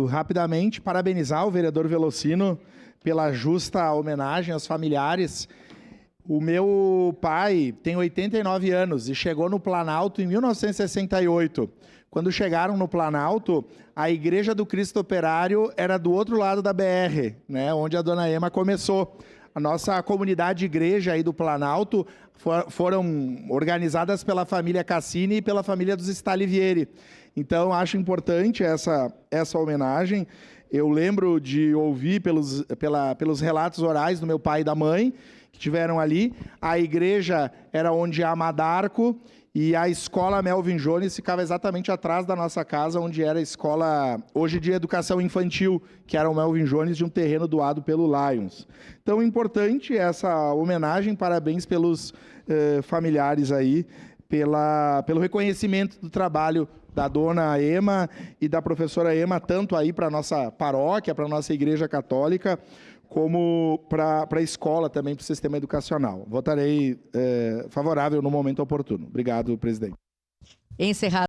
Rapidamente, parabenizar o vereador Velocino pela justa homenagem aos familiares. O meu pai tem 89 anos e chegou no Planalto em 1968. Quando chegaram no Planalto, a Igreja do Cristo Operário era do outro lado da BR, né, onde a dona Ema começou. A nossa comunidade de igreja aí do Planalto foram organizadas pela família Cassini e pela família dos Stalivieri. Então, acho importante essa homenagem. Eu lembro de ouvir pelos relatos orais do meu pai e da mãe, que tiveram ali. A igreja era onde há Madarco e a escola Melvin Jones ficava exatamente atrás da nossa casa, onde era a escola, hoje de educação infantil, que era o Melvin Jones, de um terreno doado pelo Lions. Então, importante essa homenagem, parabéns pelos familiares aí, pelo reconhecimento do trabalho da dona Ema e da professora Ema, tanto aí para a nossa paróquia, para a nossa igreja católica, como para a escola também, para o sistema educacional. Votarei favorável no momento oportuno. Obrigado, presidente. Encerrado.